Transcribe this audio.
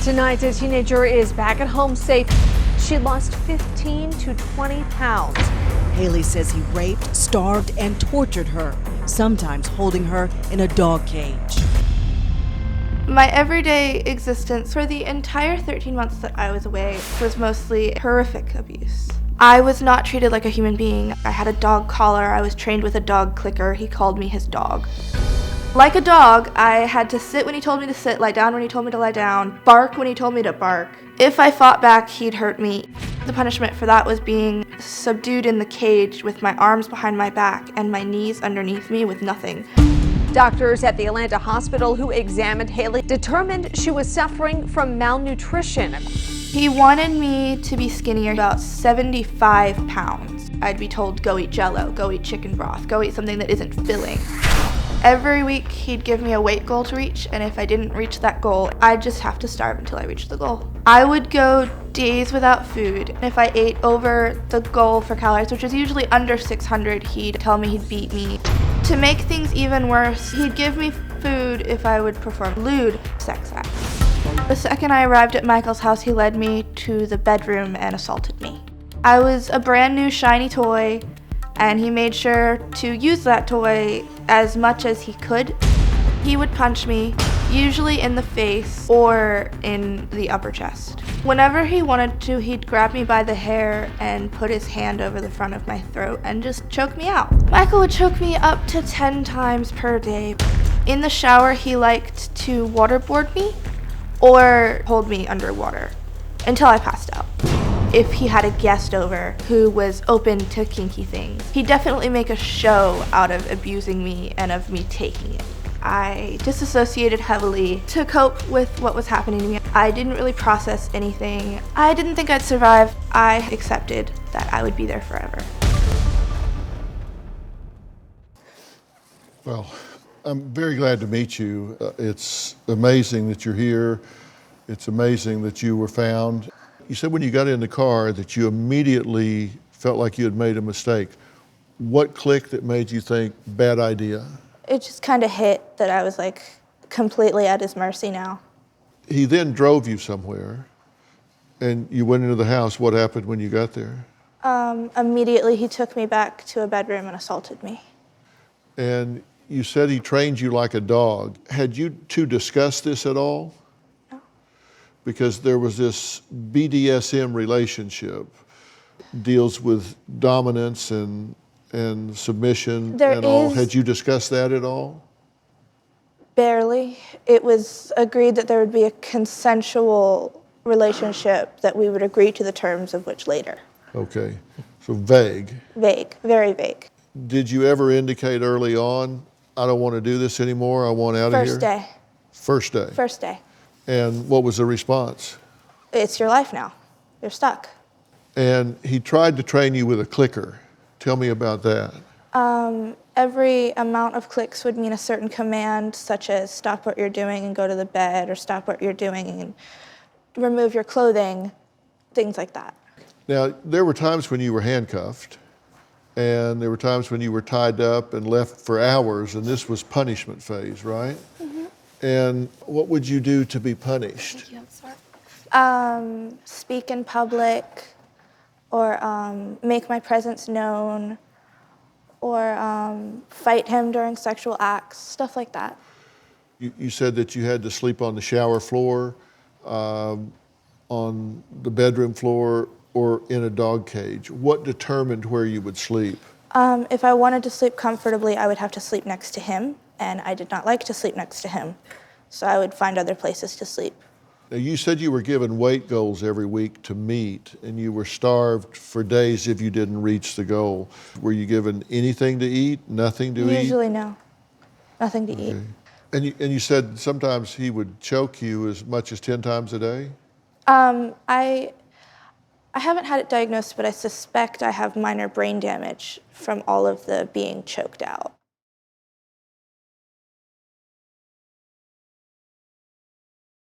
Tonight, a teenager is back at home safe. She lost 15 to 20 pounds. Hailey says he raped, starved, and tortured her, sometimes holding her in a dog cage. My everyday existence for the entire 13 months that I was away was mostly horrific abuse. I was not treated like a human being. I had a dog collar. I was trained with a dog clicker. He called me his dog. Like a dog, I had to sit when he told me to sit, lie down when he told me to lie down, bark when he told me to bark. If I fought back, he'd hurt me. The punishment for that was being subdued in the cage with my arms behind my back and my knees underneath me with nothing. Doctors at the Atlanta hospital who examined Hailey determined she was suffering from malnutrition. He wanted me to be skinnier, about 75 pounds. I'd be told, go eat Jell-O, go eat chicken broth, go eat something that isn't filling. Every week he'd give me a weight goal to reach, and if I didn't reach that goal, I'd just have to starve until I reached the goal. I would go days without food. If I ate over the goal for calories, which was usually under 600, he'd tell me he'd beat me. To make things even worse, he'd give me food if I would perform lewd sex acts. The second I arrived at Michael's house, he led me to the bedroom and assaulted me. I was a brand new shiny toy, and he made sure to use that toy as much as he could. He would punch me, usually in the face or in the upper chest. Whenever he wanted to, he'd grab me by the hair and put his hand over the front of my throat and just choke me out. Michael would choke me up to 10 times per day. In the shower, he liked to waterboard me or hold me underwater until I passed out. If he had a guest over who was open to kinky things, he'd definitely make a show out of abusing me and of me taking it. I disassociated heavily to cope with what was happening to me. I didn't really process anything. I didn't think I'd survive. I accepted that I would be there forever. Well, I'm very glad to meet you. It's amazing that you're here. It's amazing that you were found. You said when you got in the car that you immediately felt like you had made a mistake. What clicked that made you think, bad idea? It just kind of hit that I was like completely at his mercy now. He then drove you somewhere and you went into the house. What happened when you got there? Immediately he took me back to a bedroom and assaulted me. And you said he trained you like a dog. Had you two discussed this at all? No. Because there was this BDSM relationship, deals with dominance and submission and all. Had you discussed that at all? Barely. It was agreed that there would be a consensual relationship that we would agree to the terms of which later. Okay, so vague. Vague, very vague. Did you ever indicate early on, I don't want to do this anymore, I want out of here? First day. First day? First day. And what was the response? It's your life now. You're stuck. And he tried to train you with a clicker. Tell me about that. Every amount of clicks would mean a certain command, such as stop what you're doing and go to the bed, or stop what you're doing and remove your clothing, things like that. Now, there were times when you were handcuffed, and there were times when you were tied up and left for hours, and this was punishment phase, right? Mm-hmm. And what would you do to be punished? Speak in public, or make my presence known, or fight him during sexual acts, stuff like that. You said that you had to sleep on the shower floor, on the bedroom floor, or in a dog cage. What determined where you would sleep? If I wanted to sleep comfortably, I would have to sleep next to him, and I did not like to sleep next to him, so I would find other places to sleep. Now, you said you were given weight goals every week to meet, and you were starved for days if you didn't reach the goal. Were you given anything to eat, nothing to eat? Usually no, nothing to eat. And you said sometimes he would choke you as much as 10 times a day? I haven't had it diagnosed, but I suspect I have minor brain damage from all of the being choked out.